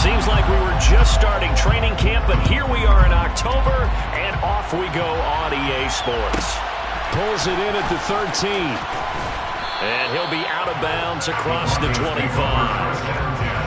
Seems like we were just starting training camp, but here we are in October, and off we go on EA Sports. Pulls it in at the 13. And he'll be out of bounds across the 25.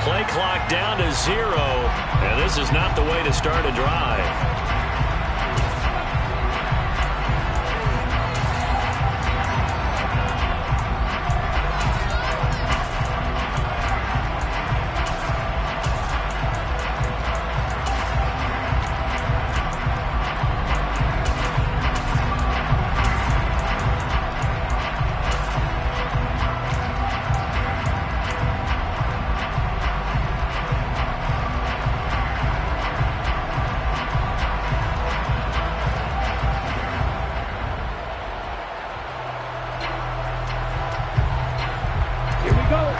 Play clock down to 0, and this is not the way to start a drive.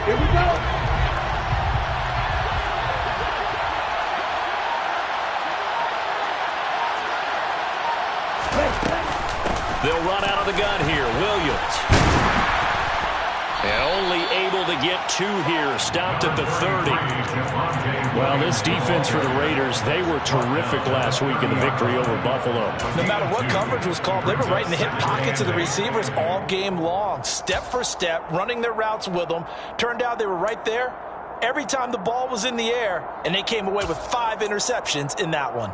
Here we go. They'll run out of the gun here. Williams. And only able to get 2 here. Stopped at the 30. Well, this defense for the Raiders, they were terrific last week in the victory over Buffalo. No matter what coverage was called, they were right in the hip pockets of the receivers all game long. Step for step, running their routes with them. Turned out they were right there every time the ball was in the air, and they came away with 5 interceptions in that one.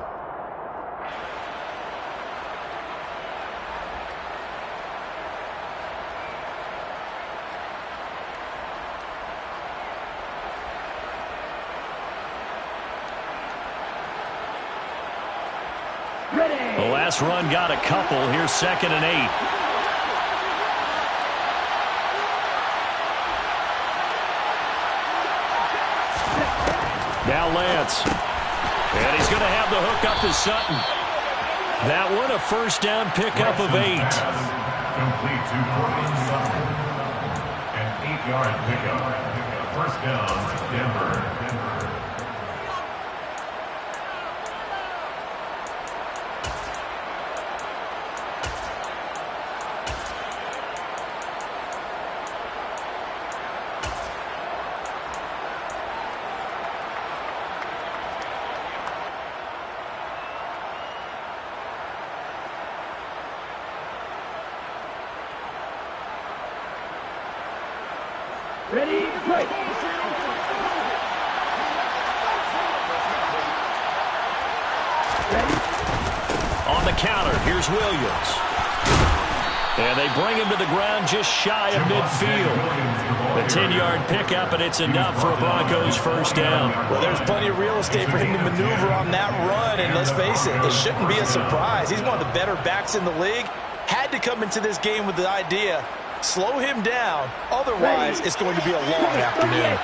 The last run got a couple. Here's 2nd and 8. Now Lance. And he's going to have the hook up to Sutton. That one a first down pickup of 8. Complete to Courtland Sutton. An 8-yard pickup. First down, Denver. Ready, play. On the counter, here's Williams. And they bring him to the ground just shy of midfield. The 10-yard pickup, and it's enough for a Broncos first down. Well, there's plenty of real estate for him to maneuver on that run, and let's face it, it shouldn't be a surprise. He's one of the better backs in the league. Had to come into this game with the idea, slow him down, otherwise it's going to be a long afternoon.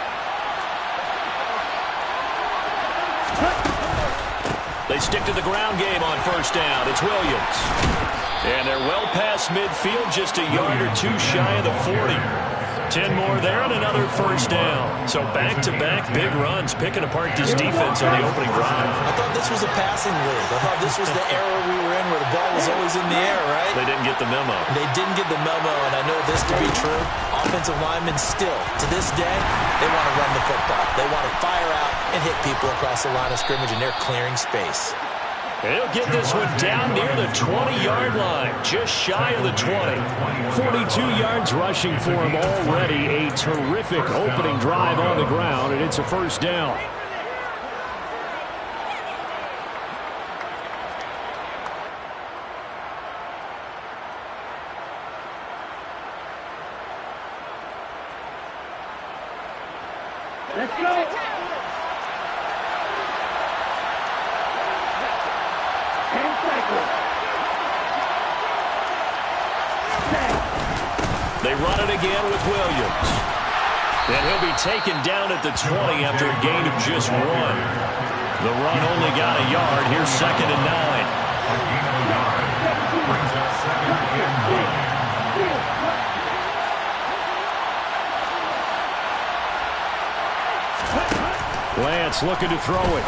They stick to the ground game on first down. It's Williams. And they're well past midfield, just a yard or 2 shy of the 40. 10 more there and another first down. So back-to-back big runs, picking apart this defense on the opening drive. I thought this was a passing league. I thought this was the era we were in where the ball was always in the air, right? They didn't get the memo. They didn't get the memo, and I know this to be true. Offensive linemen still, to this day, they want to run the football. They want to fire out and hit people across the line of scrimmage, and they're clearing space. He'll get this one down near the 20-yard line, just shy of the 20. 42 yards rushing for him already. A terrific opening drive on the ground, and it's a first down. Let's go. Hands run it again with Williams. And he'll be taken down at the 20 after a gain of just 1. The run only got a yard. Here's 2nd and 9. A gain of a yard brings up 2nd and 9. Lance looking to throw it.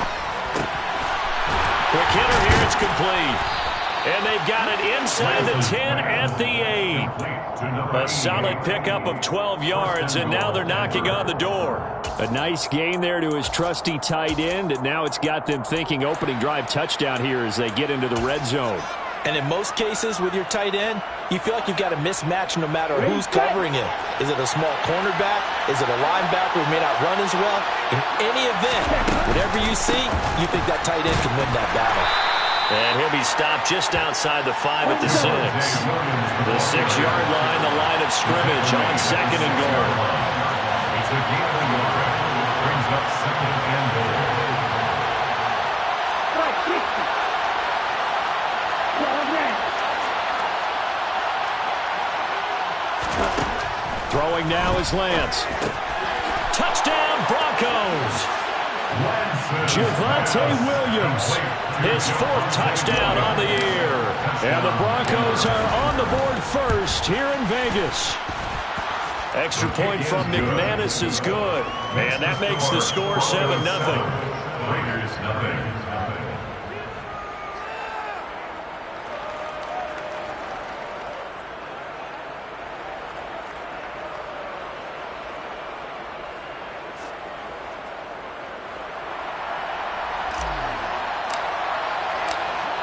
Quick hitter here. It's complete. And they've got it inside the 10 at the 8. A solid pickup of 12 yards, and now they're knocking on the door. A nice gain there to his trusty tight end, and now it's got them thinking opening drive touchdown here as they get into the red zone. And in most cases with your tight end, you feel like you've got a mismatch no matter who's covering him. Is it a small cornerback? Is it a linebacker who may not run as well? In any event, whatever you see, you think that tight end can win that battle. And he'll be stopped just outside the 5 at the 6. The 6-yard line, the line of scrimmage on 2nd and goal. It's a gain of a yard. Brings up 2nd and goal. Throwing now is Lance. Touchdown, Broncos! Javonte Williams. His 4th touchdown on the year. And the Broncos are on the board first here in Vegas. Extra point from McManus is good. And that makes the score 7-0. Raiders nothing.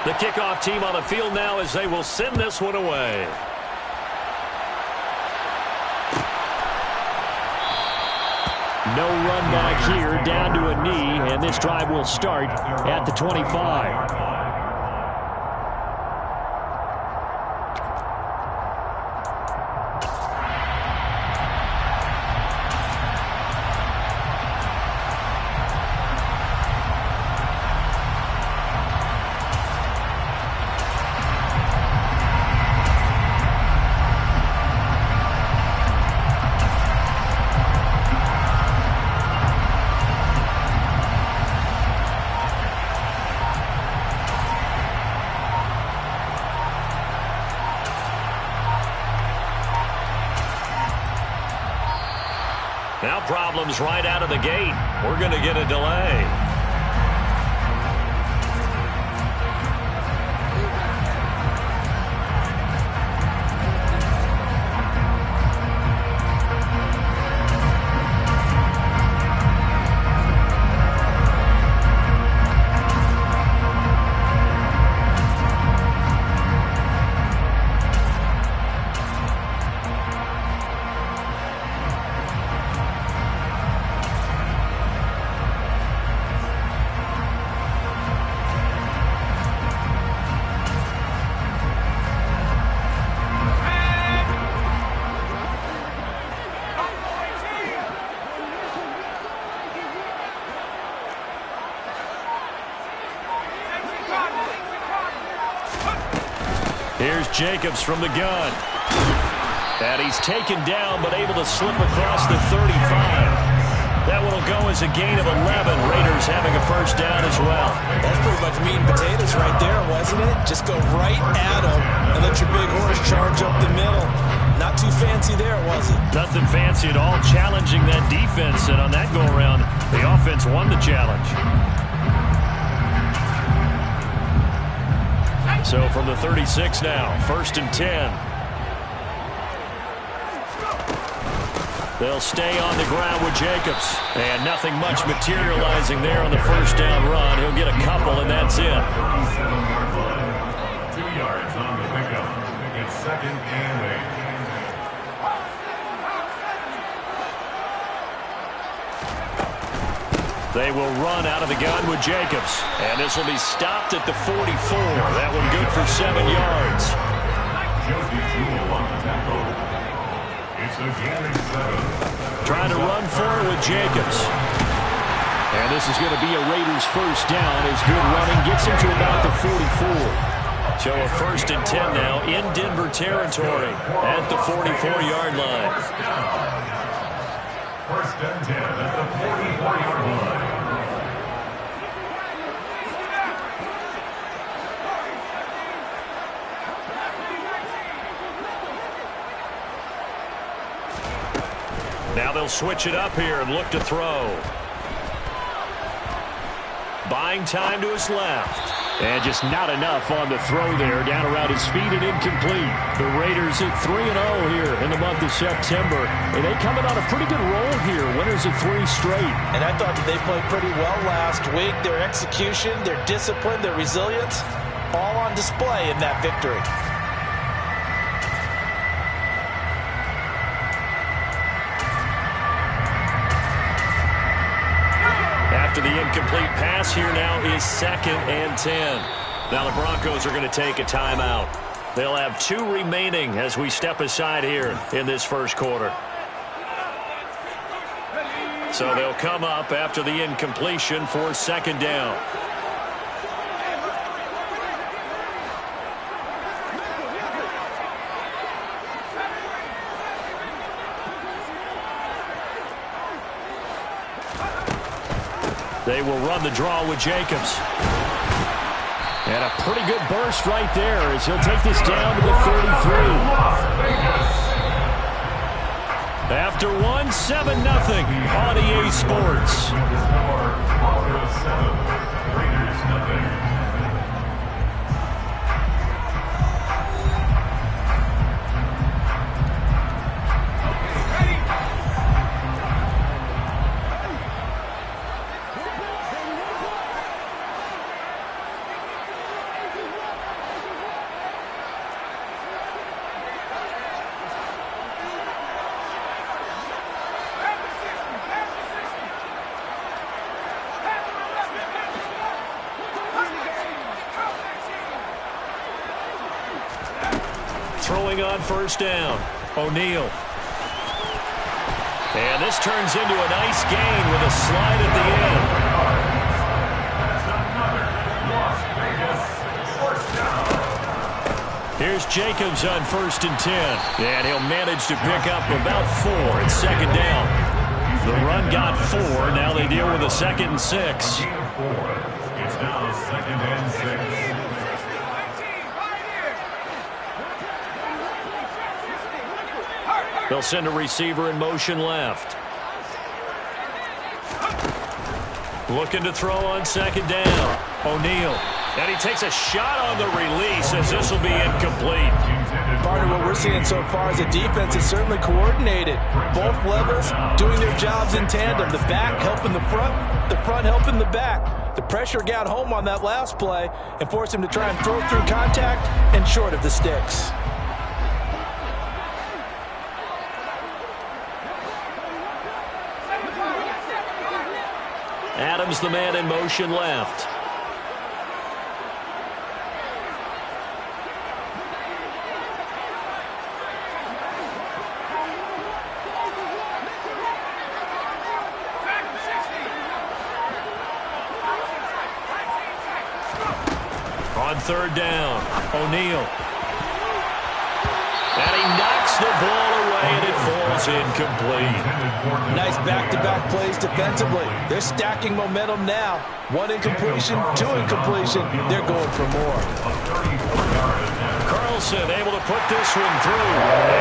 The kickoff team on the field now as they will send this one away. No run back here, down to a knee, and this drive will start at the 25. Now problems right out of the gate. We're going to get a delay. Here's Jacobs from the gun. And he's taken down, but able to slip across the 35. That one will go as a gain of 11. Raiders having a first down as well. That's pretty much meat and potatoes right there, wasn't it? Just go right at them and let your big horse charge up the middle. Not too fancy there, was it? Nothing fancy at all, challenging that defense. And on that go-around, the offense won the challenge. So from the 36 now, 1st and 10. They'll stay on the ground with Jacobs. And nothing much materializing there on the first down run. He'll get a couple, and that's it. 37-yard line. 2 yards on the pickup. It's 2nd and 8. They will run out of the gun with Jacobs. And this will be stopped at the 44. That one good for 7 yards. Josie Jewell on the tackle. It's a gain of 7. Trying to run for it with Jacobs. And this is going to be a Raiders first down as good running gets him to about the 44. So a 1st and 10 now in Denver territory at the 44-yard line. 1st and 10 at the 44-yard line. Now they'll switch it up here and look to throw. Buying time to his left. And just not enough on the throw there. Down around his feet and incomplete. The Raiders at 3-0 here in the month of September. And they coming on a pretty good roll here. Winners of 3 straight. And I thought that they played pretty well last week. Their execution, their discipline, their resilience, all on display in that victory. After the incomplete pass, here now is 2nd and 10. Now the Broncos are going to take a timeout. They'll have 2 remaining as we step aside here in this first quarter. So they'll come up after the incompletion for 2nd down. They will run the draw with Jacobs. And a pretty good burst right there as he'll take this down to the 33. After 1, 7-0 on EA Sports. Raiders nothing. Throwing on 1st down, O'Neal. And this turns into a nice gain with a slide at the end. Here's Jacobs on 1st and 10. And he'll manage to pick up about 4 at 2nd down. The run got 4. Now they deal with a 2nd and 6. It's now 2nd and 6. They'll send a receiver in motion left. Looking to throw on 2nd down. O'Neal. And he takes a shot on the release as this will be incomplete. Partner, what we're seeing so far is the defense is certainly coordinated. Both levels doing their jobs in tandem. The back helping the front helping the back. The pressure got home on that last play and forced him to try and throw through contact and short of the sticks. Adams, the man in motion left. On 3rd down, O'Neal. And he knocks the ball away, and it falls incomplete. Nice back-to-back plays defensively. They're stacking momentum now. 1 incompletion, 2 incompletion. They're going for more. Carlson able to put this one through.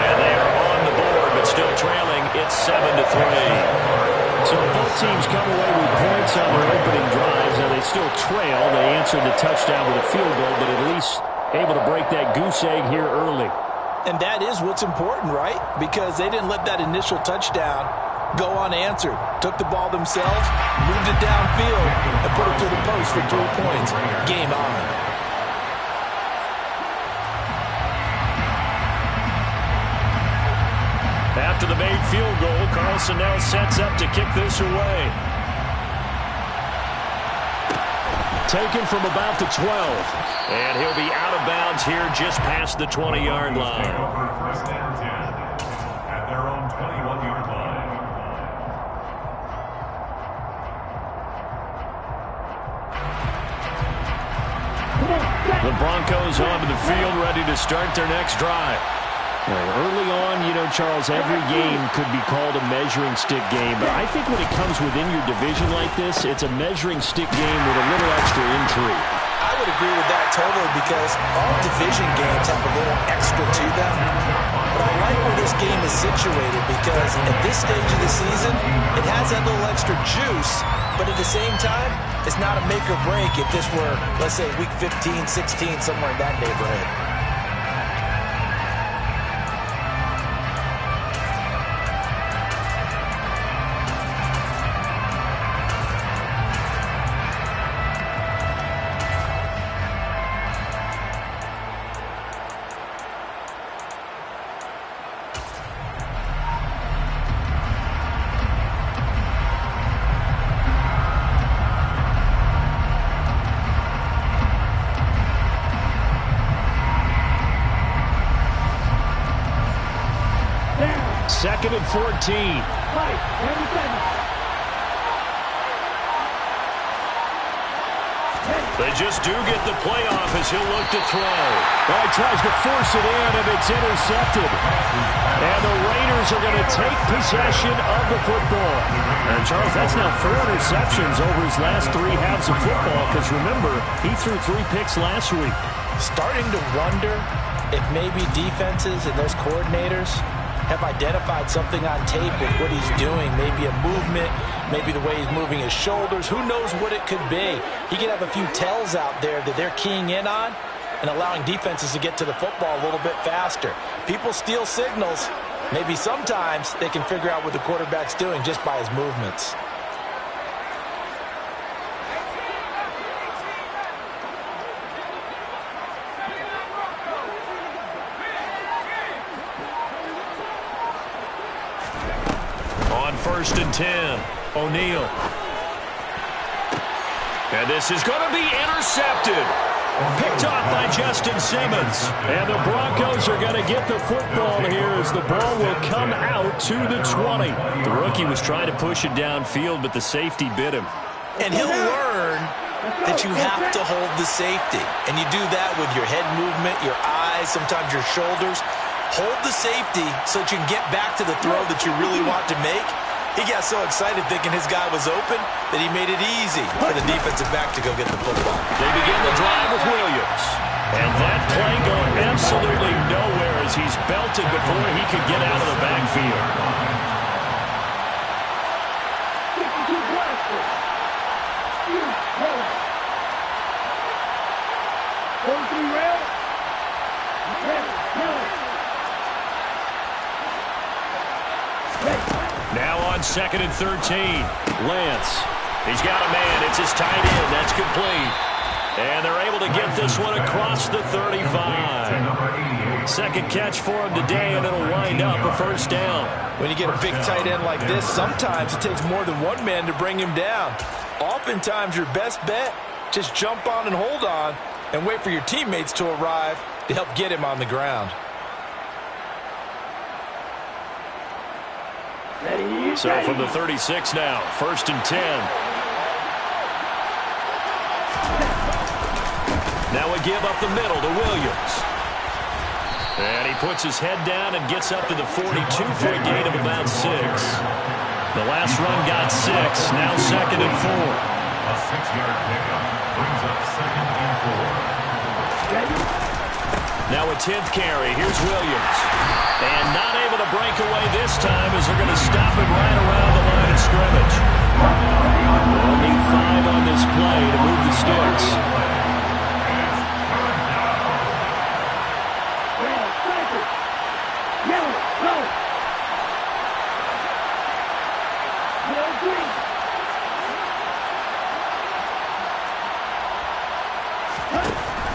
And they are on the board, but still trailing. It's 7-3. So both teams come away with points on their opening drives, and they still trail. They answered the touchdown with a field goal, but at least able to break that goose egg here early. And that is what's important, right? Because they didn't let that initial touchdown go unanswered. Took the ball themselves, moved it downfield, and put it through the post for 3 points. Game on. After the made field goal, Carlson now sets up to kick this away. Taken from about the 12. And he'll be out of bounds here just past the 20-yard line. Over 1st and 10 at their own 21-yard line. Come on, The Broncos onto the field, ready to start their next drive. Well, early on, you know, Charles, every game could be called a measuring stick game. But I think when it comes within your division like this, it's a measuring stick game with a little extra intrigue. I would agree with that totally because all division games have a little extra to them. But I like where this game is situated because at this stage of the season, it has that little extra juice. But at the same time, it's not a make or break if this were, let's say, week 15, 16, somewhere in that neighborhood. Second and 14. They just do get the playoff as he'll look to throw. Well, he tries to force it in, and it's intercepted. And the Raiders are going to take possession of the football. And, Charles, that's now 4 interceptions over his last 3 halves of football, because, remember, he threw 3 picks last week. Starting to wonder if maybe defenses and those coordinators have identified something on tape with what he's doing. Maybe a movement, maybe the way he's moving his shoulders. Who knows what it could be? He could have a few tells out there that they're keying in on and allowing defenses to get to the football a little bit faster. People steal signals. Maybe sometimes they can figure out what the quarterback's doing just by his movements. First and 10. O'Neal. And this is going to be intercepted. Picked off by Justin Simmons. And the Broncos are going to get the football here as the ball will come out to the 20. The rookie was trying to push it downfield, but the safety bit him. And he'll learn that you have to hold the safety. And you do that with your head movement, your eyes, sometimes your shoulders. Hold the safety so that you can get back to the throw that you really want to make. He got so excited thinking his guy was open that he made it easy for the defensive back to go get the football. They begin the drive with Williams. And that play going absolutely nowhere as he's belted before he could get out of the backfield. Now on second and 13, Lance. He's got a man. It's his tight end. That's complete. And they're able to get this one across the 35. Second catch for him today, and it'll wind up a first down. When you get a big tight end like this, sometimes it takes more than one man to bring him down. Oftentimes, your best bet, just jump on and hold on and wait for your teammates to arrive to help get him on the ground. So from the 36 now, first and 10. Now a give up the middle to Williams. And he puts his head down and gets up to the 42 for a gain of about 6. The last run got 6, now second and 4. A 6-yard pickup brings up second and 4. Now a 10th carry. Here's Williams. And not able to break away this time as they're going to stop him right around the line of scrimmage. They'll need 5 on this play to move the sticks.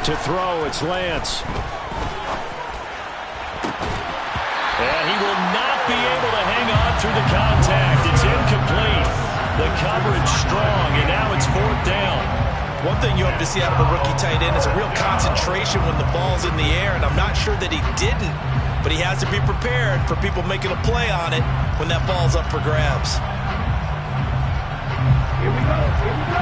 To throw, it's Lance. And he will not be able to hang on through the contact. It's incomplete. The coverage strong, and now it's 4th down. One thing you have to see out of a rookie tight end is a real concentration when the ball's in the air, and I'm not sure that he didn't, but he has to be prepared for people making a play on it when that ball's up for grabs. Here we go. Here we go.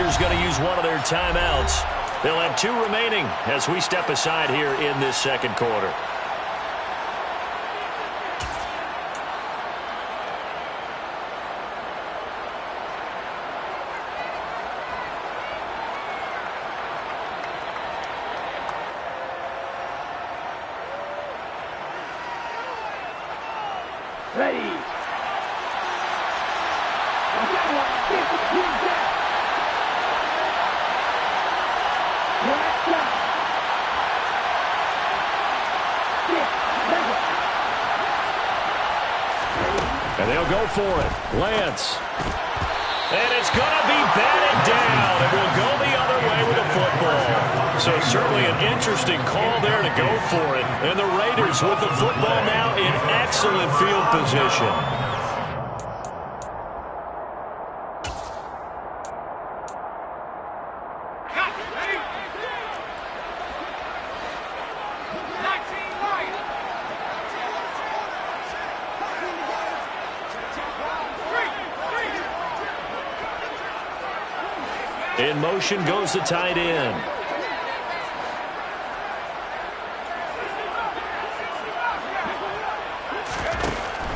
Raiders going to use one of their timeouts. They'll have 2 remaining as we step aside here in this second quarter. Ready. And they'll go for it. Lance. And it's going to be batted down. It will go the other way with the football. So certainly an interesting call there to go for it. And the Raiders with the football now in excellent field position. In motion goes the tight end.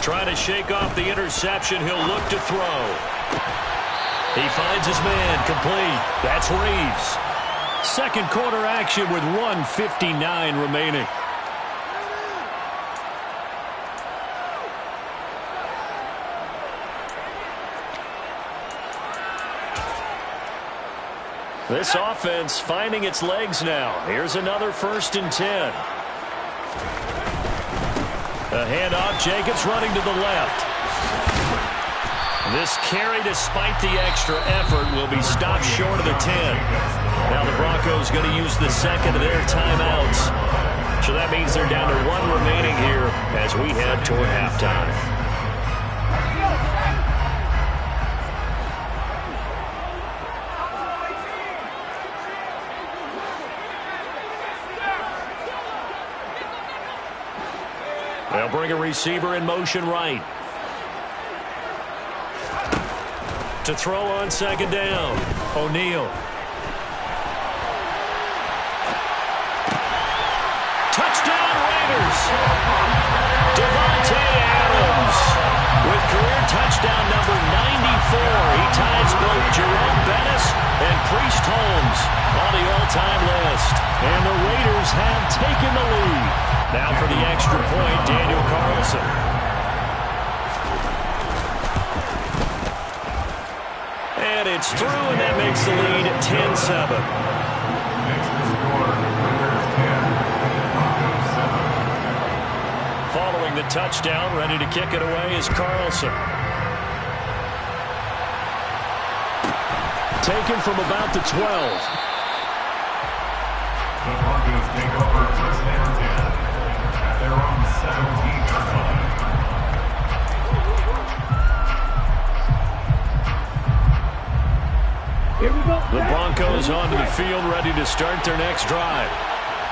Trying to shake off the interception. He'll look to throw. He finds his man complete. That's Reeves. Second quarter action with 1:59 remaining. This offense finding its legs now. Here's another 1st and 10. A handoff. Jacobs running to the left. This carry, despite the extra effort, will be stopped short of the 10. Now the Broncos going to use the second of their timeouts. So that means they're down to 1 remaining here as we head toward halftime. They'll bring a receiver in motion right. To throw on second down. O'Neal. Touchdown Raiders. Davante Adams with career touchdown number 94. He ties both Jerome Bettis and Priest Holmes on the all-time list. And the Raiders have taken the lead. Now for the extra point, Daniel Carlson. And it's through, and that makes the lead 10-7. Following the touchdown, ready to kick it away is Carlson. Taken from about the 12. The Broncos take over first and 10 at their own 17-yard line. Here we go. The Broncos onto the field, ready to start their next drive.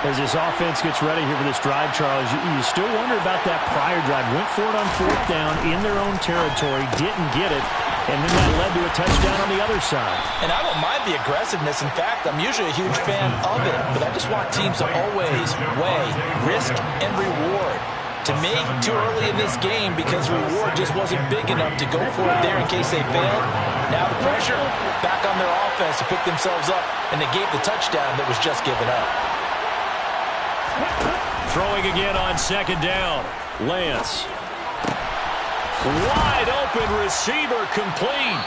As this offense gets ready here for this drive, Charles, you still wonder about that prior drive. Went for it on 4th down in their own territory, didn't get it, and then that led to a touchdown on the other side. And I don't mind the aggressiveness. In fact, I'm usually a huge fan of it, but I just want teams to always weigh risk and reward. To me, too early in this game because reward just wasn't big enough to go for it there in case they failed. Now the pressure back on their offense to pick themselves up and negate the touchdown that was just given up. Throwing again on second down. Lance. Wide open receiver complete.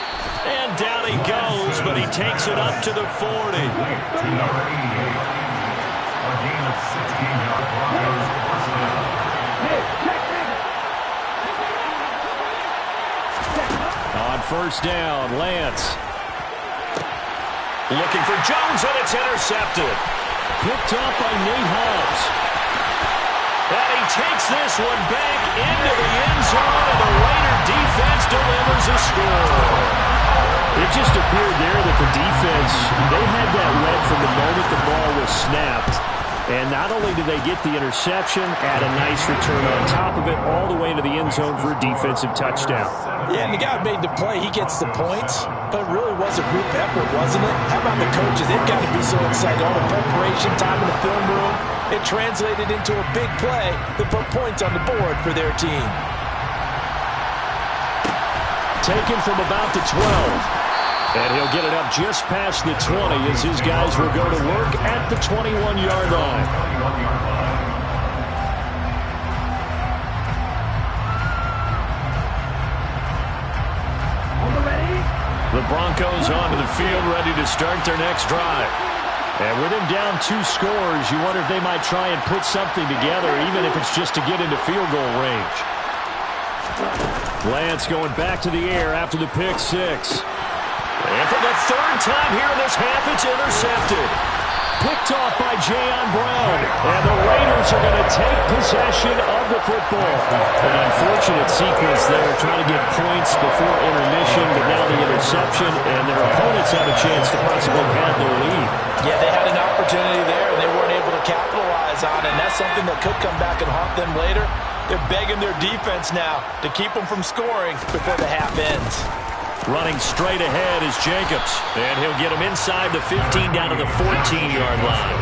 And down he goes, but he takes it up to the 40. To number 88. A gain of 16-yard Broncos first down. On first down, Lance. Looking for Jones, and it's intercepted. Picked up by Nate Hobbs. And he takes this one back into the end zone, and the Raider defense delivers a score. It just appeared there that the defense, they had that read from the moment the ball was snapped. And not only do they get the interception, add a nice return on top of it, all the way to the end zone for a defensive touchdown. Yeah, and the guy who made the play, he gets the points, but it really was a group effort, wasn't it? How about the coaches? They've got to be so excited. All the preparation, time in the film room, it translated into a big play that put points on the board for their team. Taken from about the 12. And he'll get it up just past the 20 as his guys will go to work at the 21-yard line. The Broncos onto the field, ready to start their next drive. And with him down 2 scores, you wonder if they might try and put something together, even if it's just to get into field goal range. Lance going back to the air after the pick 6. And for the 3rd time here in this half, it's intercepted. Picked off by Jayon Brown. And the Raiders are going to take possession of the football. An unfortunate sequence there, trying to get points before intermission, but now the interception, and their opponents have a chance to possibly have their lead. Yeah, they had an opportunity there, and they weren't able to capitalize on it, and that's something that could come back and haunt them later. They're begging their defense now to keep them from scoring before the half ends. Running straight ahead is Jacobs, and he'll get him inside the 15 down to the 14-yard line.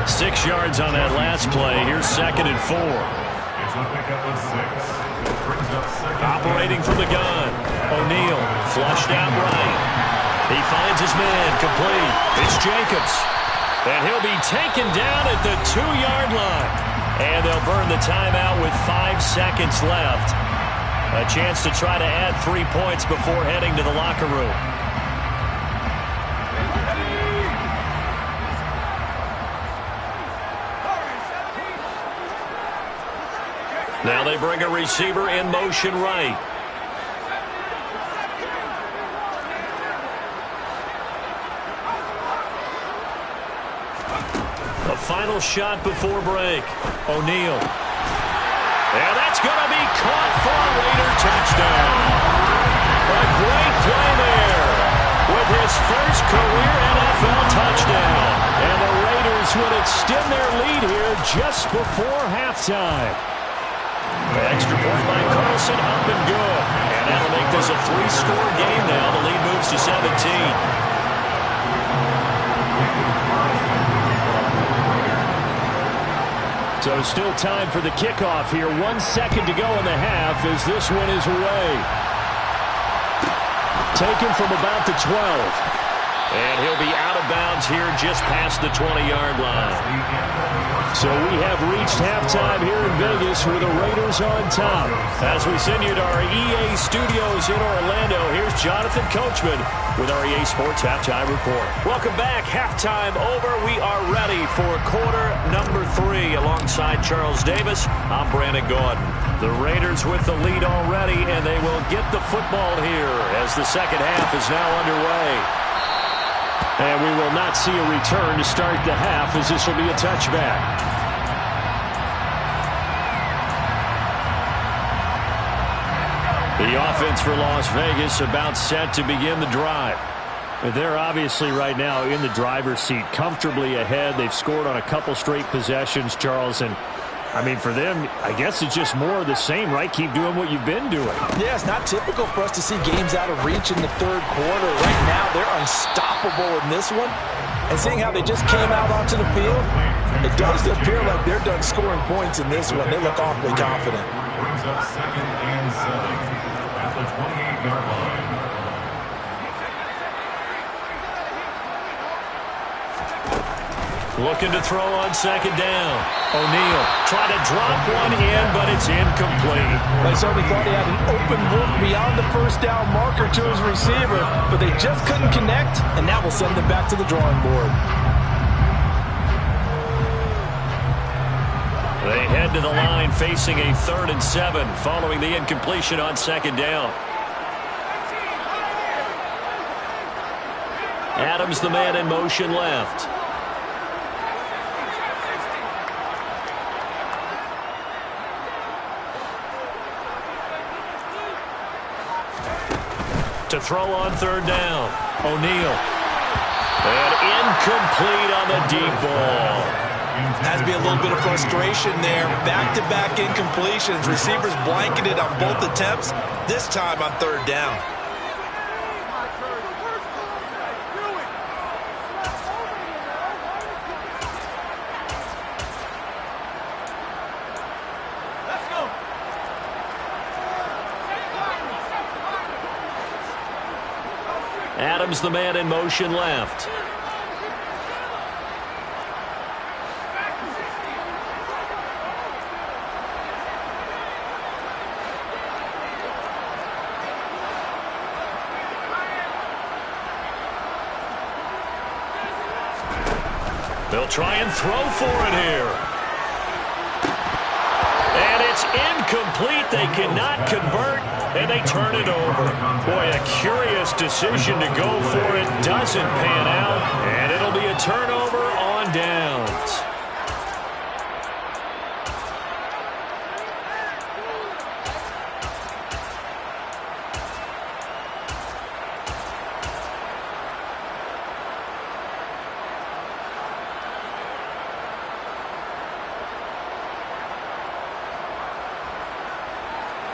6 yards on that last play. Here's 2nd and 4. Operating from the gun. O'Neal flushed out right. He finds his man complete. It's Jacobs, and he'll be taken down at the 2-yard line. And they'll burn the timeout with 5 seconds left. A chance to try to add 3 points before heading to the locker room. Now they bring a receiver in motion right. The final shot before break. O'Neal. And that's going to be caught for a Raider touchdown. A great play there with his first career NFL touchdown. And the Raiders would extend their lead here just before halftime. The extra point by Carlson up and good. And that'll make this a 3-score game now. The lead moves to 17. So still time for the kickoff here. 1 second to go in the half as this one is away. Taken from about the 12. And he'll be out of bounds here just past the 20-yard line. So we have reached halftime here in Vegas with the Raiders on top. As we send you to our EA studios in Orlando, here's Jonathan Coachman with our EA Sports Halftime Report. Welcome back. Halftime over. We are ready for quarter number 3. Alongside Charles Davis, I'm Brandon Gaudin. The Raiders with the lead already, and they will get the football here as the second half is now underway. And we will not see a return to start the half as this will be a touchback. The offense for Las Vegas about set to begin the drive. They're obviously right now in the driver's seat, comfortably ahead. They've scored on a couple straight possessions, Charles, and I mean, for them, I guess it's just more of the same, right? Keep doing what you've been doing. Yeah, it's not typical for us to see games out of reach in the 3rd quarter. Right now, they're unstoppable in this one. And seeing how they just came out onto the field, it does appear like they're done scoring points in this one. They look awfully confident. Brings up 2nd and 7 at the 28-yard line. Looking to throw on 2nd down. O'Neal trying to drop one in, but it's incomplete. They certainly thought he had an open look beyond the 1st down marker to his receiver, but they just couldn't connect, and that will send them back to the drawing board. They head to the line facing a 3rd and 7 following the incompletion on 2nd down. Adams, the man in motion left. To throw on 3rd down. O'Neal. And incomplete on the deep ball. Has to be a little bit of frustration there. Back-to-back incompletions. Receivers blanketed on both attempts, this time on third down. Adams, the man in motion left. They'll try and throw for it here. And it's incomplete. They cannot convert, and they turn it over. Boy, a curious decision to go for it. Doesn't pan out, and it'll be a turnover on downs.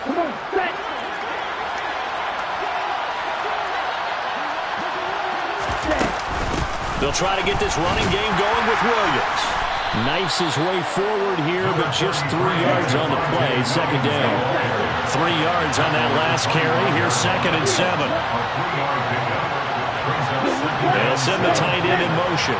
Come on, set. They'll try to get this running game going with Williams. Knifes his way forward here, but just 3 yards on the play. Second down. 3 yards on that last carry. Here's 2nd and 7. They'll send the tight end in motion.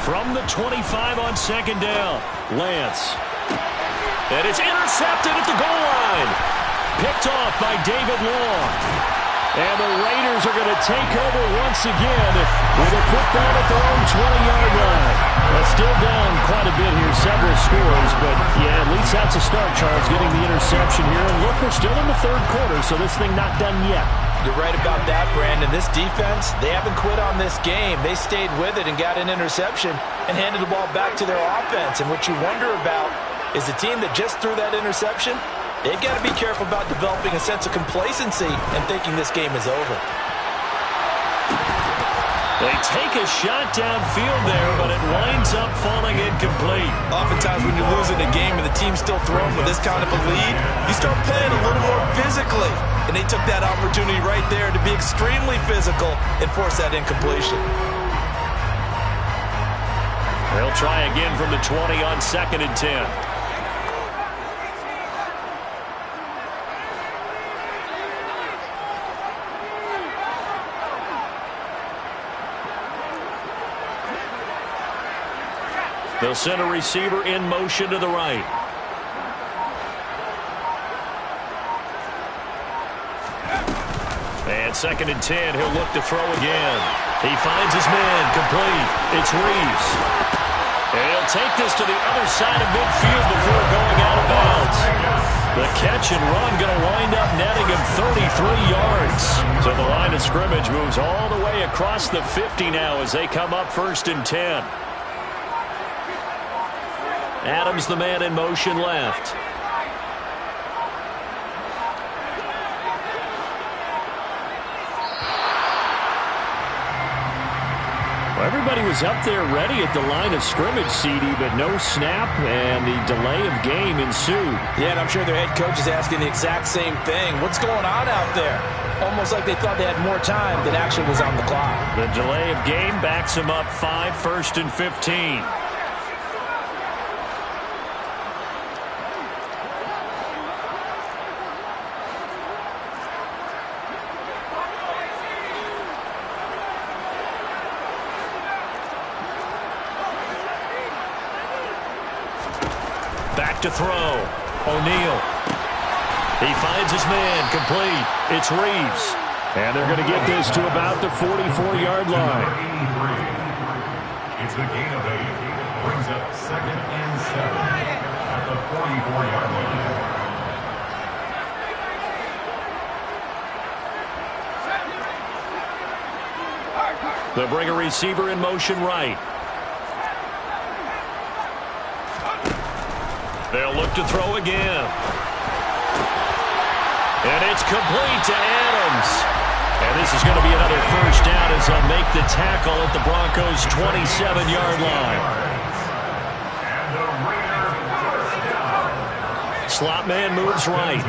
From the 25 on 2nd down, Lance. And it's intercepted at the goal line. Picked off by David Long. And the Raiders are going to take over once again with a football at their own 20-yard line. Well, still down quite a bit here, several scores, but yeah, at least that's a start, Charles, getting the interception here. And look, we're still in the third quarter, so this thing not done yet. You're right about that, Brandon. This defense, they haven't quit on this game. They stayed with it and got an interception and handed the ball back to their offense. And what you wonder about is the team that just threw that interception, they've got to be careful about developing a sense of complacency and thinking this game is over. They take a shot downfield there, but it winds up falling incomplete. Oftentimes when you're losing a game and the team's still throwing with this kind of a lead, you start playing a little more physically. And they took that opportunity right there to be extremely physical and force that incompletion. They'll try again from the 20 on 2nd and 10. They'll send a receiver in motion to the right. And 2nd and 10, he'll look to throw again. He finds his man, complete. It's Reeves. And he'll take this to the other side of midfield before going out of bounds. The catch and run going to wind up netting him 33 yards. So the line of scrimmage moves all the way across the 50 now as they come up 1st and 10. Adams, the man in motion left. Well, everybody was up there ready at the line of scrimmage, CD, but no snap, and the delay of game ensued. Yeah, and I'm sure their head coach is asking the exact same thing. What's going on out there? Almost like they thought they had more time than actually was on the clock. The delay of game backs them up 5, 1st and 15. Back to throw. O'Neal. He finds his man, complete. It's Reeves. And they're going to get this to about the 44-yard line. It's a gain of 8. Brings up 2nd and 7 at the 44-yard line. They'll bring a receiver in motion right. They'll look to throw again. And it's complete to Adams. And this is going to be another first down as they'll make the tackle at the Broncos' 27-yard line. Slot man moves right.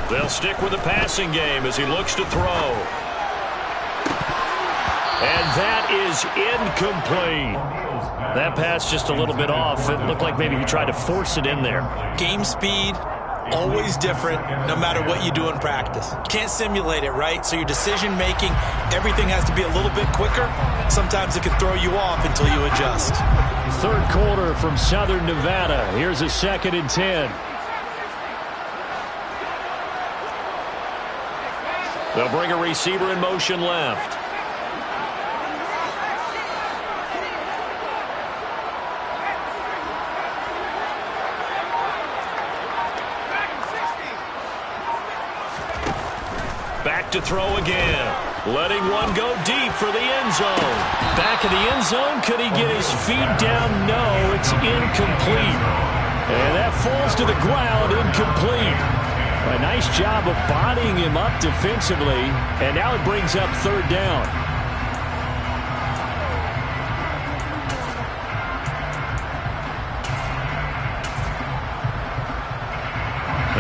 They'll stick with the passing game as he looks to throw. And that is incomplete. That pass just a little bit off. It looked like maybe he tried to force it in there. Game speed, always different, no matter what you do in practice. Can't simulate it, right? So your decision-making, everything has to be a little bit quicker. Sometimes it can throw you off until you adjust. Third quarter from Southern Nevada. Here's a 2nd and 10. They'll bring a receiver in motion left. Back to throw again. Letting one go deep for the end zone. Back of the end zone. Could he get his feet down? No, it's incomplete. And that falls to the ground, incomplete. A nice job of bodying him up defensively. And now it brings up 3rd down.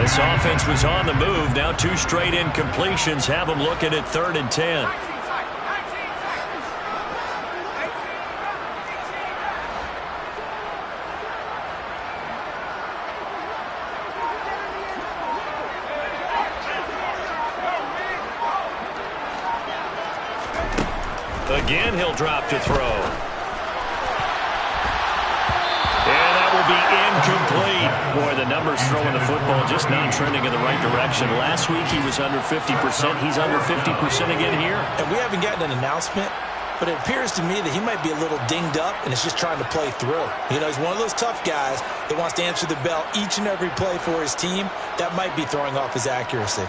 This offense was on the move. Now 2 straight incompletions have them looking at 3rd and 10. Again, he'll drop to throw. And that will be incomplete. Boy, the numbers throwing the football just not trending in the right direction. Last week he was under 50%. He's under 50% again here. And we haven't gotten an announcement, but it appears to me that he might be a little dinged up and is just trying to play through. You know, he's one of those tough guys that wants to answer the bell each and every play for his team. That might be throwing off his accuracy.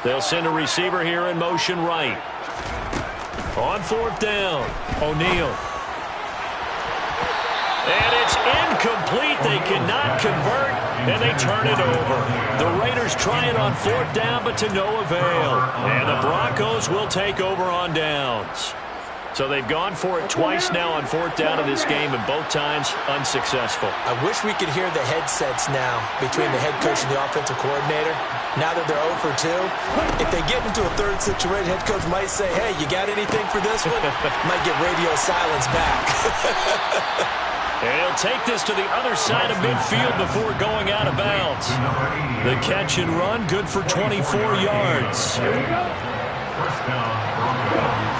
They'll send a receiver here in motion right. On 4th down, O'Neal. And it's incomplete. They cannot convert, and they turn it over. The Raiders try it on 4th down, but to no avail. And the Broncos will take over on downs. So they've gone for it twice now on 4th down in this game, and both times unsuccessful. I wish we could hear the headsets now between the head coach and the offensive coordinator. Now that they're 0 for 2, if they get into a 3rd situation, head coach might say, hey, you got anything for this one? Might get radio silence back. And he'll take this to the other side of midfield before going out of bounds. The catch and run, good for 24 yards. First down, Broncos.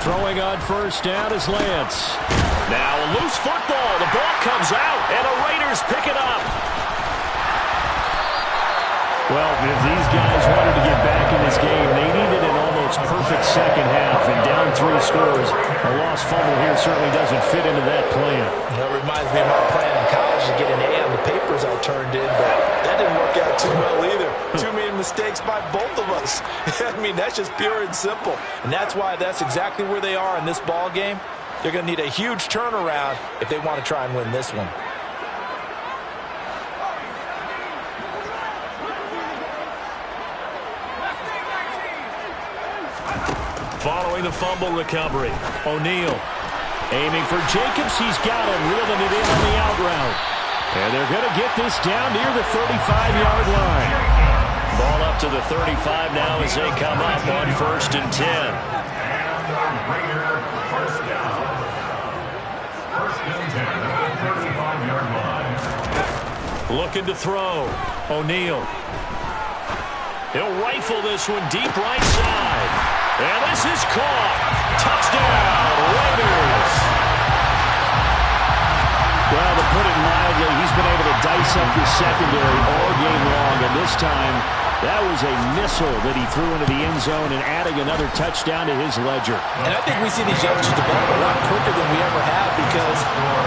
Throwing on 1st down is Lance. Now a loose football. The ball comes out, and the Raiders pick it up. Well, if these guys wanted to get back in this game, they needed an almost perfect second half. And down 3 scores, a lost fumble here certainly doesn't fit into that plan. That reminds me of my plan in college to get an A on the papers I turned in, but that didn't work out too well either. Too many mistakes by both of us. I mean, that's just pure and simple. And that's why that's exactly where they are in this ball game. They're going to need a huge turnaround if they want to try and win this one. Following the fumble recovery, O'Neal aiming for Jacobs. He's got him, reeling it in on the out route. And they're going to get this down near the 35-yard line. Ball up to the 35 now as they come up on 1st and 10. And the Raider first down. 1st and 10 at the 35-yard line. Looking to throw. O'Neal. He'll rifle this one deep right side. And this is caught. Touchdown, Raiders. Well, to put it mildly, he's been able to dice up the secondary all game long, and this time that was a missile that he threw into the end zone and adding another touchdown to his ledger. And I think we see these youngsters develop a lot quicker than we ever have, because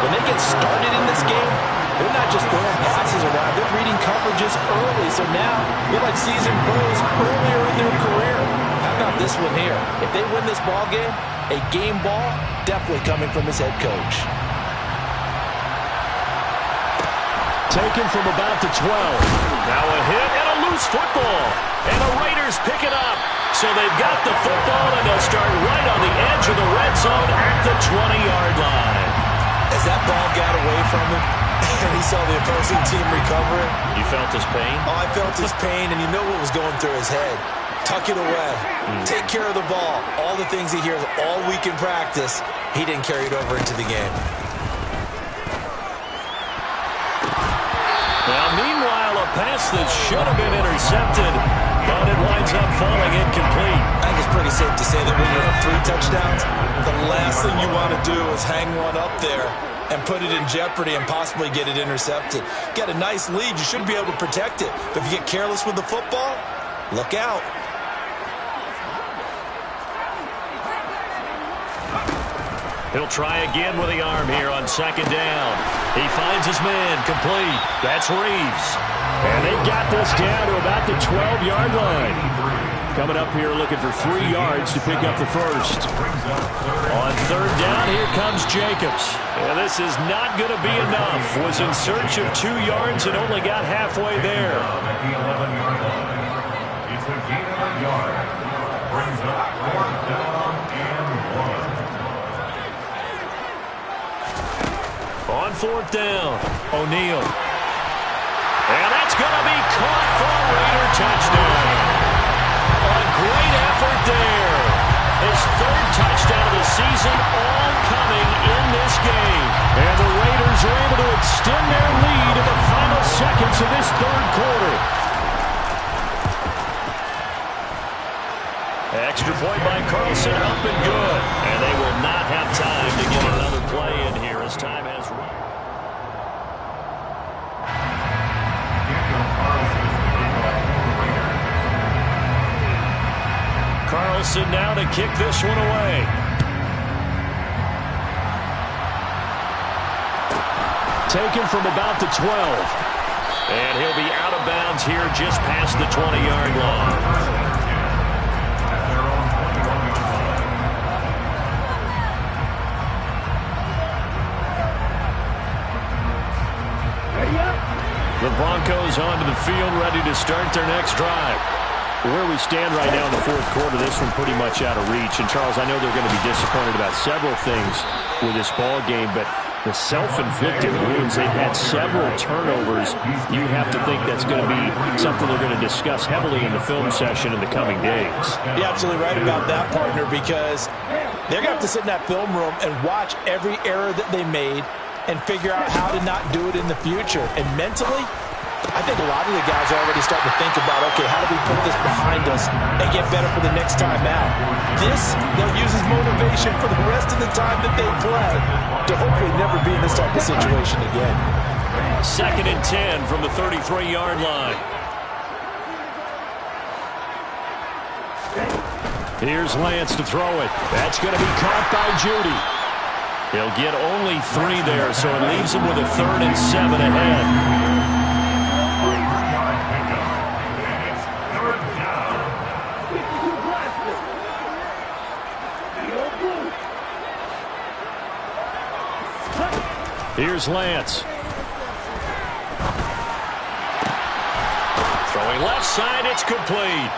when they get started in this game, they're not just throwing passes around. They're reading coverages early. So now they're like seasoned pros earlier in their career. How about this one here? If they win this ball game, a game ball definitely coming from his head coach. Taken from about the 12. Now a hit and a loose football. And the Raiders pick it up. So they've got the football, and they'll start right on the edge of the red zone at the 20-yard line. As that ball got away from him, and he saw the opposing team recovering. You felt his pain? Oh, I felt his pain, and you know what was going through his head. Tuck it away. Take care of the ball. All the things he hears all week in practice, he didn't carry it over into the game. Now, meanwhile, a pass that should have been intercepted, but it winds up falling incomplete. I think it's pretty safe to say that when you're up 3 touchdowns, the last thing you want to do is hang one up there and put it in jeopardy and possibly get it intercepted. Get a nice lead, you should be able to protect it. But if you get careless with the football, look out. He'll try again with the arm here on second down. He finds his man complete. That's Reeves. And they've got this down to about the 12-yard line. Coming up here looking for 3 yards to pick up the first. On third down, here comes Jacobs. And this is not going to be enough. Was in search of 2 yards and only got halfway there. The 11-yard line. It's a gain of a yard. Brings up 4th down and 1. On fourth down, O'Neal. And that's going to be caught for a Raider touchdown. A great effort there. His 3rd touchdown of the season, all coming in this game. And the Raiders are able to extend their lead in the final seconds of this 3rd quarter. Extra point by Carlson, up and good. And they will not have time to get another play in here as time has run. Carlson now to kick this one away. Taken from about the 12. And he'll be out of bounds here just past the 20-yard line. The Broncos onto the field, ready to start their next drive. Where we stand right now in the 4th quarter, this one pretty much out of reach. And, Charles, I know they're going to be disappointed about several things with this ball game, but the self-inflicted wounds, they've had several turnovers. You have to think that's going to be something they're going to discuss heavily in the film session in the coming days. You're absolutely right about that, partner, because they're going to have to sit in that film room and watch every error that they made and figure out how to not do it in the future. And mentally, I think a lot of the guys are already starting to think about, okay, how do we put this behind us and get better for the next time out? This, they'll use as motivation for the rest of the time that they play to hopefully never be in this type of situation again. 2nd and 10 from the 33-yard line. Here's Lance to throw it. That's going to be caught by Judy. He'll get only 3 there, so it leaves him with a 3rd and 7 ahead. Here's Lance. Throwing left side, it's complete.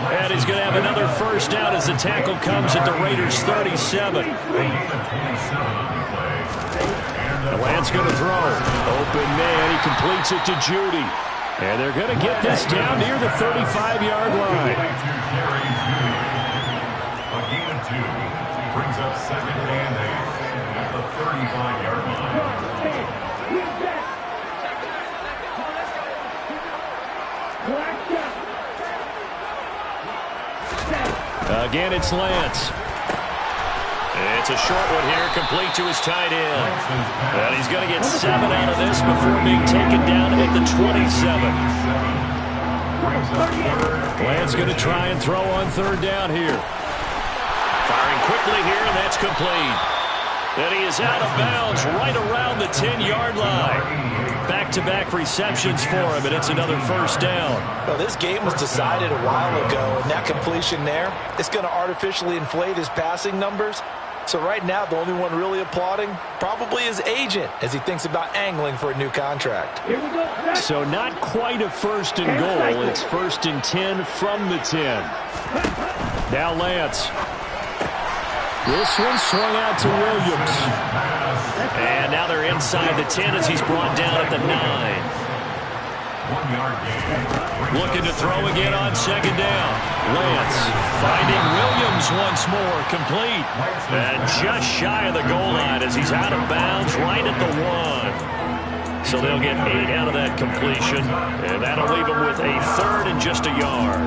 And he's going to have another first down as the tackle comes at the Raiders' 37. Lance going to throw. Open man, he completes it to Judy. And they're going to get this down near the 35-yard line. A gain of 2 brings up 2nd and 8 at the 35-yard line. Again, it's Lance. It's a short one here, complete to his tight end. And he's going to get 7 out of this before being taken down at the 27. Lance going to try and throw on third down here. Firing quickly here, and that's complete. And he is out of bounds right around the 10-yard line. Back-to-back receptions for him, and it's another first down. Well, this game was decided a while ago, and that completion there, it's going to artificially inflate his passing numbers. So right now, the only one really applauding probably his agent as he thinks about angling for a new contract. Here we go. So not quite a first and goal. It's first and 10 from the 10. Now Lance. This one swung out to Williams. And now they're inside the 10 as he's brought down at the 9. 1 yard gain. Looking to throw again on second down. Lance finding Williams once more, complete. And just shy of the goal line as he's out of bounds right at the 1. So they'll get 8 out of that completion, and that'll leave them with a third and just a yard.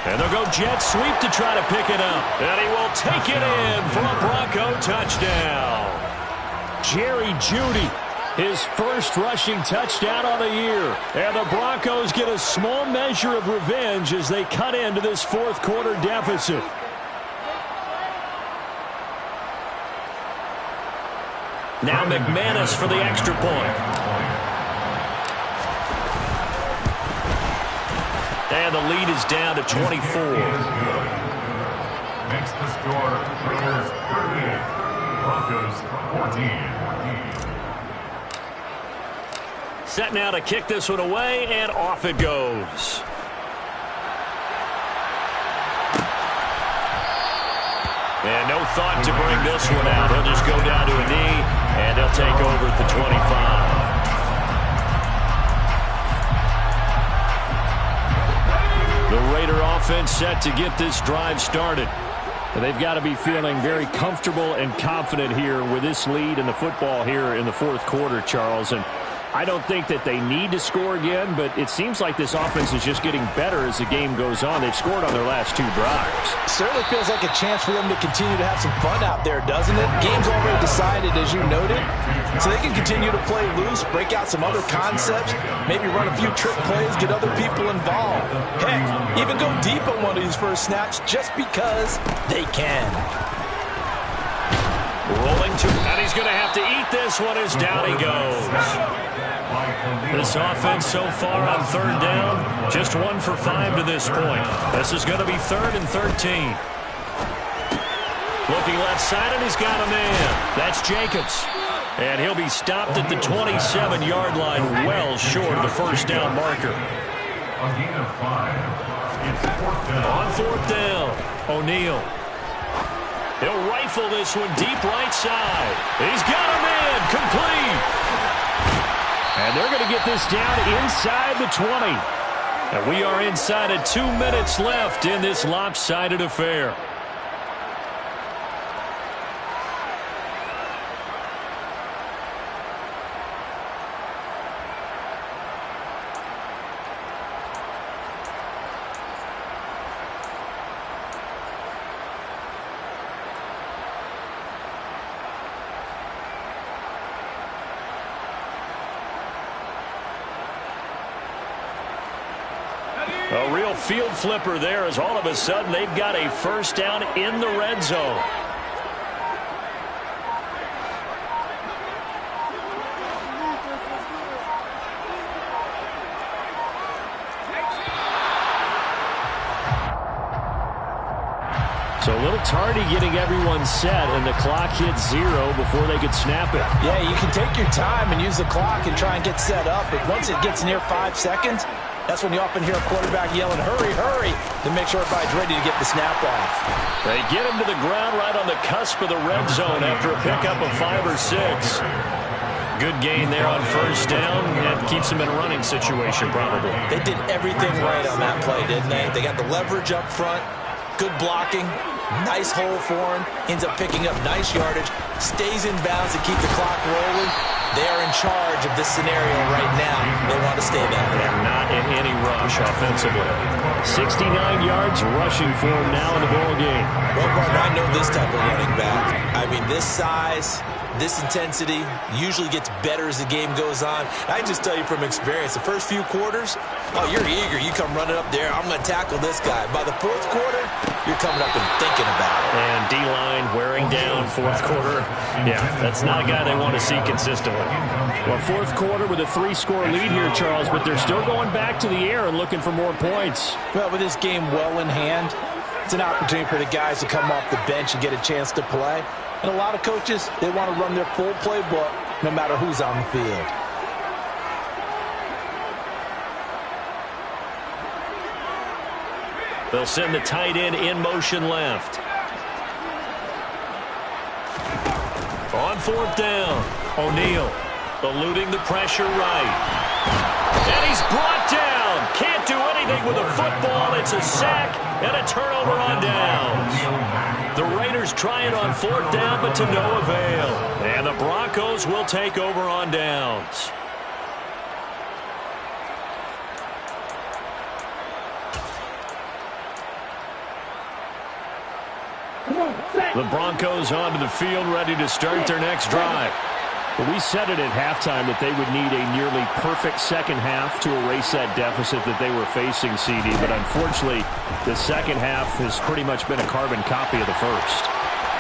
And they'll go jet sweep to try to pick it up. And he will take it in for a Bronco touchdown. Jerry Jeudy, his first rushing touchdown on the year. And the Broncos get a small measure of revenge as they cut into this fourth quarter deficit. Now McManus for the extra point. And the lead is down to 24. Makes the score Raiders 38, Broncos 14. Set now to kick this one away, and off it goes. And no thought to bring this one out. He'll just go down to a knee, and they'll take over at the 25. The Raider offense set to get this drive started. And they've got to be feeling very comfortable and confident here with this lead in the football here in the fourth quarter, Charles. And I don't think that they need to score again, but it seems like this offense is just getting better as the game goes on. They've scored on their last 2 drives. Certainly feels like a chance for them to continue to have some fun out there, doesn't it? Game's already decided, as you noted, so they can continue to play loose, break out some other concepts, maybe run a few trick plays, get other people involved. Heck, even go deep on one of these first snaps just because they can. Rolling to, and he's going to have to eat this one as down he goes. This offense so far on third down, just 1 for 5 to this point. This is going to be 3rd and 13. Looking left side, and he's got a man. That's Jacobs. And he'll be stopped at the 27-yard line, well short of the first down marker. A gain of 5. It's 4th down. On 4th down, O'Neal. He'll rifle this one deep right side. He's got a man, complete. And they're going to get this down inside the 20. And we are inside of 2 minutes left in this lopsided affair. A real field flipper there as all of a sudden they've got a first down in the red zone. So a little tardy getting everyone set, and the clock hits 0 before they could snap it. Yeah, you can take your time and use the clock and try and get set up, but once it gets near 5 seconds, that's when you often hear a quarterback yelling, hurry, hurry, to make sure everybody's ready to get the snap off. They get him to the ground right on the cusp of the red zone after a pickup of 5 or 6. Good gain there on first down. That keeps them in a running situation, probably. They did everything right on that play, didn't they? They got the leverage up front, good blocking, nice hole for him, ends up picking up nice yardage, stays in bounds to keep the clock rolling. They are in charge of this scenario right now. They want to stay that way. Not in any rush offensively. 69 yards rushing for him now in the ball game. Well, partner, I know this type of running back. I mean, this size, this intensity usually gets better as the game goes on. I just tell you from experience, the first few quarters, oh, you're eager. You come running up there. I'm going to tackle this guy. By the fourth quarter, you're coming up and thinking about it. And D-line wearing down fourth quarter. Yeah, that's not a guy they want to see consistently. Well, fourth quarter with a 3-score lead here, Charles, but they're still going back to the air and looking for more points. Well, with this game well in hand, it's an opportunity for the guys to come off the bench and get a chance to play. And a lot of coaches, they want to run their full playbook no matter who's on the field. They'll send the tight end in motion left. On fourth down, O'Neal eluding the pressure right. And he's brought down. Can't do anything with a football. It's a sack and a turnover on downs. The Raiders try it on fourth down, but to no avail. And the Broncos will take over on downs. The Broncos onto the field, ready to start their next drive. Well, we said it at halftime that they would need a nearly perfect second half to erase that deficit that they were facing, CD. But unfortunately, the second half has pretty much been a carbon copy of the first.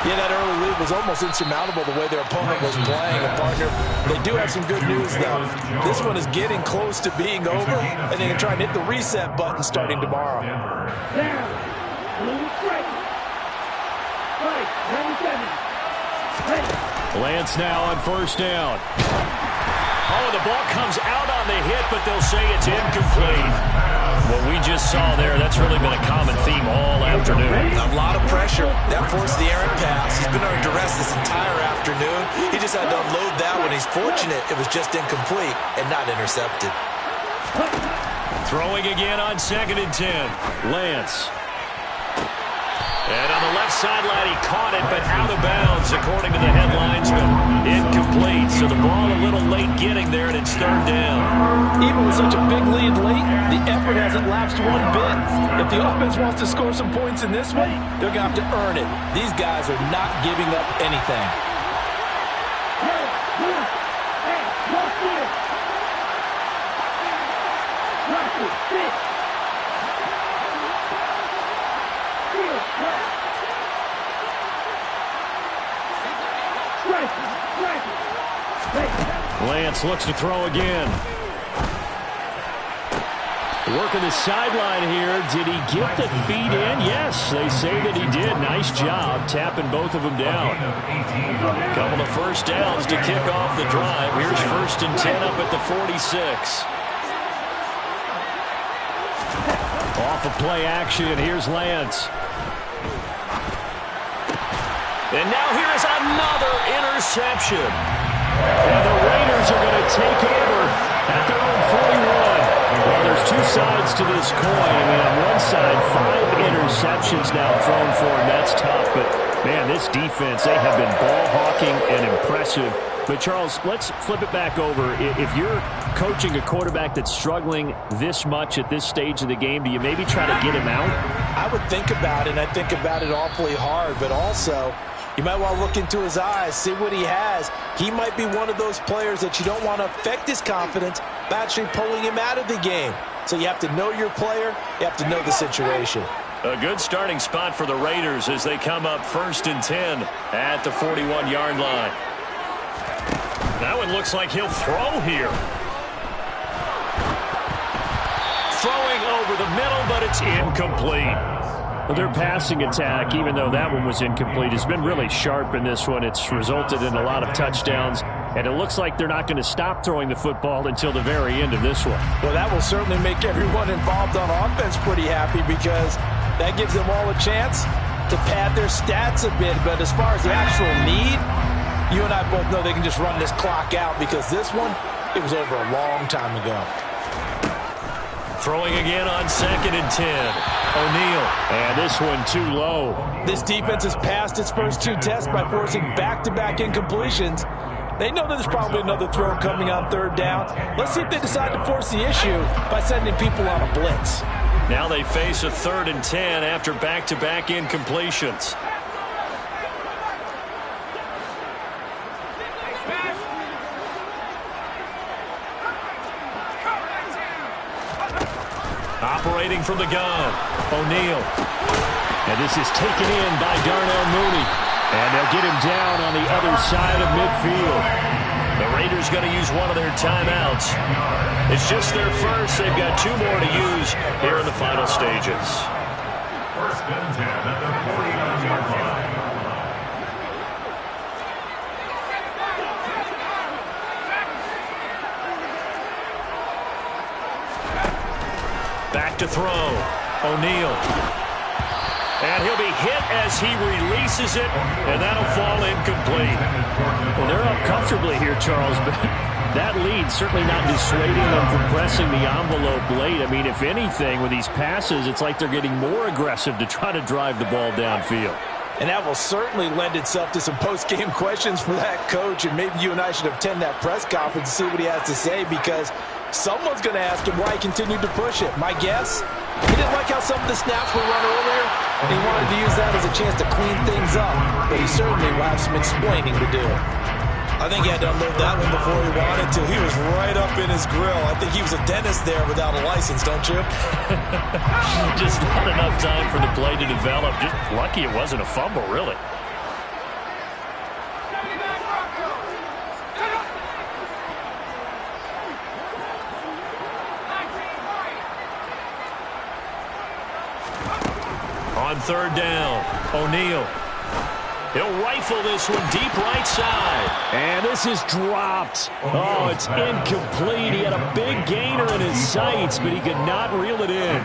Yeah, that early lead was almost insurmountable the way their opponent was playing. And, partner, they do have some good news, though. This one is getting close to being over, and they can try and hit the reset button starting tomorrow. Down. A little straight. Right. 97. Right. Lance now on first down. Oh, the ball comes out on the hit, but they'll say it's incomplete. What we just saw there, that's really been a common theme all afternoon. A lot of pressure. That forced the errant pass. He's been under duress this entire afternoon. He just had to unload that one. He's fortunate it was just incomplete and not intercepted. Throwing again on 2nd and 10. Lance. And on the left sideline, he caught it, but out of bounds, according to the headlines, but incomplete. So the ball a little late getting there, and it's third down. Even with such a big lead late, the effort hasn't lapsed one bit. If the offense wants to score some points in this one, they're going to have to earn it. These guys are not giving up anything. Lance looks to throw again. Working the sideline here. Did he get the feet in? Yes, they say that he did. Nice job tapping both of them down. Couple of first downs to kick off the drive. Here's 1st and 10 up at the 46. Off of play action, here's Lance. And now here's another interception. And the Raiders are going to take over at their own 41. Well, there's two sides to this coin. I mean, on one side, 5 interceptions now thrown for him. That's tough. But, man, this defense, they have been ball hawking and impressive. But, Charles, let's flip it back over. If you're coaching a quarterback that's struggling this much at this stage of the game, do you maybe try to get him out? I would think about it, and I think about it awfully hard. But also, you might want to look into his eyes, see what he has. He might be one of those players that you don't want to affect his confidence by actually pulling him out of the game. So you have to know your player. You have to know the situation. A good starting spot for the Raiders as they come up 1st and 10 at the 41-yard line. That one looks like he'll throw here. Throwing over the middle, but it's incomplete. Well, their passing attack, even though that one was incomplete, has been really sharp in this one. It's resulted in a lot of touchdowns, and it looks like they're not going to stop throwing the football until the very end of this one. Well, that will certainly make everyone involved on offense pretty happy because that gives them all a chance to pad their stats a bit. But as far as the actual need, You and I both know they can just run this clock out because this one, it was over a long time ago. Throwing again on 2nd and 10. O'Neal. And this one too low. This defense has passed its first 2 tests by forcing back-to-back incompletions. They know that there's probably another throw coming on 3rd down. Let's see if they decide to force the issue by sending people on a blitz. Now they face a 3rd and 10 after back-to-back incompletions. Operating from the gun, O'Neal. And this is taken in by Darnell Mooney. And they'll get him down on the other side of midfield. The Raiders going to use one of their timeouts. It's just their first. They've got 2 more to use here in the final stages. 1st and 10 at the 49-yard line. Back to throw. O'Neal. And he'll be hit as he releases it, and that'll fall incomplete. Well, they're up comfortably here, Charles, but that lead certainly not dissuading them from pressing the envelope late. I mean, if anything, with these passes, it's like they're getting more aggressive to try to drive the ball downfield. And that will certainly lend itself to some post-game questions for that coach, and maybe you and I should attend that press conference and see what he has to say, because someone's going to ask him why he continued to push it. My guess, he didn't like how some of the snaps were run earlier, and he wanted to use that as a chance to clean things up, but he certainly will have some explaining to do. I think he had to unload that one before he wanted to. He was right up in his grill. I think he was a dentist there without a license, don't you? Just not enough time for the play to develop. Just lucky it wasn't a fumble, really. On 3rd down, O'Neal. He'll rifle this one deep right side. And this is dropped. Oh, it's incomplete. He had a big gainer in his sights, but he could not reel it in.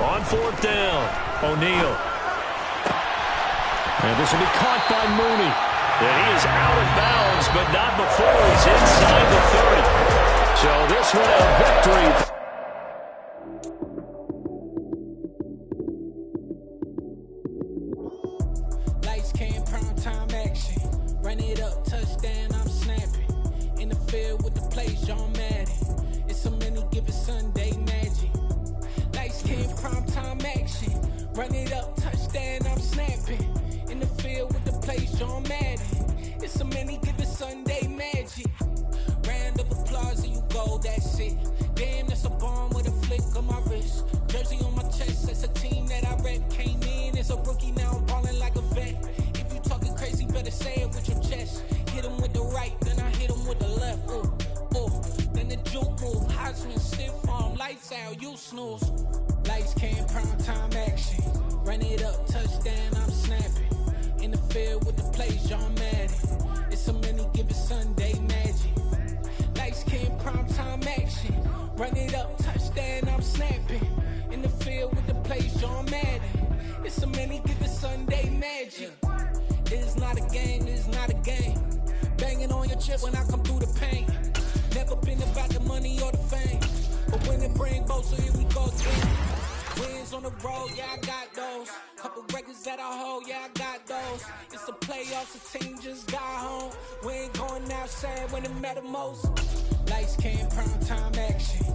On 4th down, O'Neal. And this will be caught by Mooney. And he is out of bounds, but not before he's inside the 30. So this one a victory. Lights came, prime time action. Run it up, touchdown, I'm snapping. In the field with the plays, John Madden. It's a many given Sunday magic. Lights came, prime time action. Run it up, touchdown, I'm snapping. In the field with the plays, John Madden. It's a many given Sunday magic. Round of applause and you go, that's it. Damn, that's a bomb with a flick on my wrist. Jersey on my chest, that's a team that I rep. Came in as a rookie, now I'm balling like a vet. If you talking crazy, better say it with your chest. Hit him with the right, then I hit him with the left. Ooh, ooh. Then the juke move, Heisman, stiff arm, lights out, you snooze. Lights came, prime time action. Run it up, touchdown, I'm snapping. In the field with the plays, John Madden. It's a many given Sunday magic. Lights came, prime time action. Run it up, touchdown, I'm snapping. In the field with the plays, John Madden. It's a many given Sunday magic. It is not a game, it is not a game. Banging on your chest when I come through the pain. Never been about the money or the fame. But when it bring both, so here we go again. Wins on the road, yeah, I got those. Couple records that I hold, yeah, I got those. It's the playoffs, the team just got home. We ain't going outside when it matter most. Lights came, prime time action.